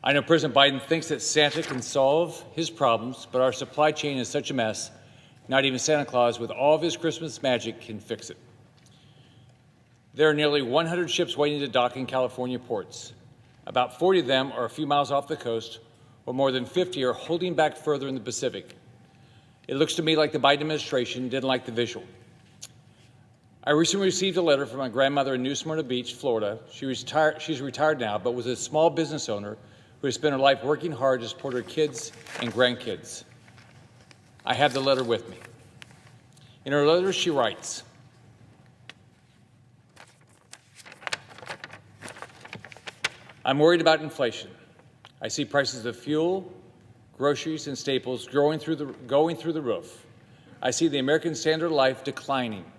I know President Biden thinks that Santa can solve his problems, but our supply chain is such a mess, not even Santa Claus, with all of his Christmas magic, can fix it. There are nearly 100 ships waiting to dock in California ports. About 40 of them are a few miles off the coast, while more than 50 are holding back further in the Pacific. It looks to me like the Biden administration didn't like the visual. I recently received a letter from my grandmother in New Smyrna Beach, Florida. She's retired now, but was a small business owner who has spent her life working hard to support her kids and grandkids. I have the letter with me. In her letter, she writes, "I'm worried about inflation. I see prices of fuel, groceries, and staples going through the roof. I see the American standard of life declining.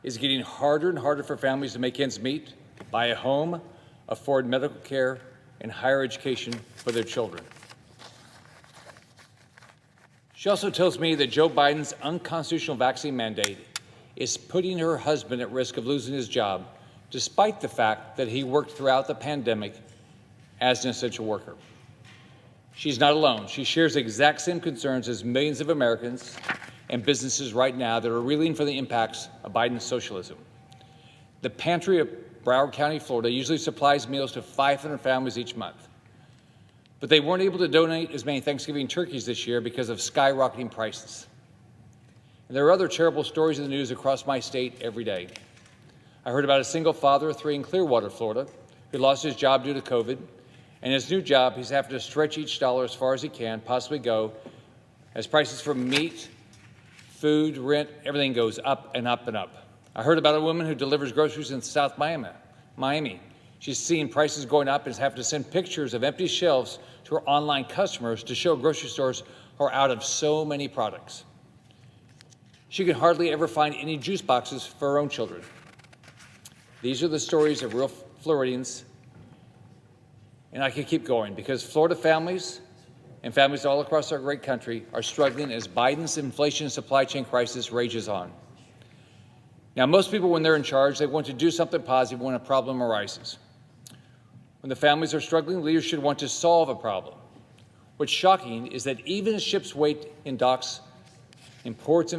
It's getting harder and harder for families to make ends meet, buy a home, afford medical care, and higher education for their children." She also tells me that Joe Biden's unconstitutional vaccine mandate is putting her husband at risk of losing his job, despite the fact that he worked throughout the pandemic as an essential worker. She's not alone. She shares the exact same concerns as millions of Americans and businesses right now that are reeling from the impacts of Biden's socialism. The pantry of Broward County, Florida, usually supplies meals to 500 families each month. But they weren't able to donate as many Thanksgiving turkeys this year because of skyrocketing prices. And there are other terrible stories in the news across my state every day. I heard about a single father of three in Clearwater, Florida, who lost his job due to COVID. And his new job, he's having to stretch each dollar as far as he can possibly go, as prices for meat, food, rent, everything goes up and up and up. I heard about a woman who delivers groceries in South Miami. She's seeing prices going up and is having to send pictures of empty shelves to her online customers to show grocery stores are out of so many products. She can hardly ever find any juice boxes for her own children. These are the stories of real Floridians, and I could keep going because Florida families and families all across our great country are struggling as Biden's inflation and supply chain crisis rages on. Now, most people, when they're in charge, they want to do something positive when a problem arises. When the families are struggling, leaders should want to solve a problem. What's shocking is that even as ships wait in docks, in ports,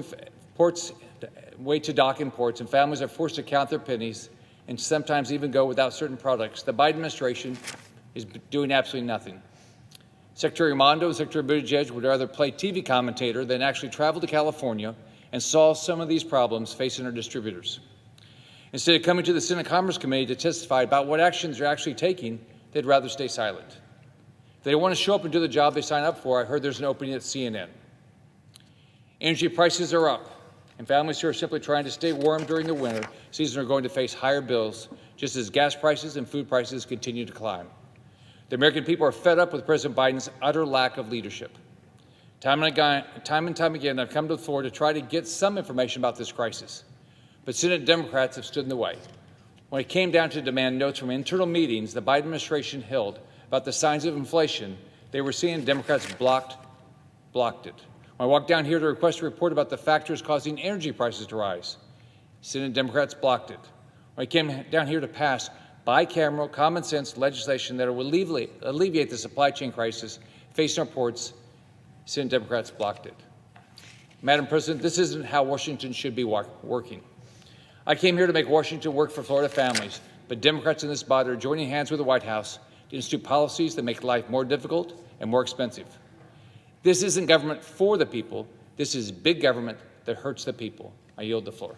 wait to dock in ports, and families are forced to count their pennies and sometimes even go without certain products, the Biden administration is doing absolutely nothing. Secretary Raimondo and Secretary Buttigieg would rather play TV commentator than actually travel to California and solve some of these problems facing our distributors. Instead of coming to the Senate Commerce Committee to testify about what actions they're actually taking, they'd rather stay silent. If they want to show up and do the job they sign up for, I heard there's an opening at CNN. Energy prices are up, and families who are simply trying to stay warm during the winter season are going to face higher bills, just as gas prices and food prices continue to climb. The American people are fed up with President Biden's utter lack of leadership. Time and time again, I've come to the floor to try to get some information about this crisis. But Senate Democrats have stood in the way. When it came down to demand notes from internal meetings the Biden administration held about the signs of inflation they were seeing, Democrats blocked it. When I walked down here to request a report about the factors causing energy prices to rise, Senate Democrats blocked it. When I came down here to pass bicameral, common sense legislation that will alleviate the supply chain crisis facing our ports, Senate Democrats blocked it. Madam President, this isn't how Washington should be working. I came here to make Washington work for Florida families, but Democrats in this body are joining hands with the White House to institute policies that make life more difficult and more expensive. This isn't government for the people. This is big government that hurts the people. I yield the floor.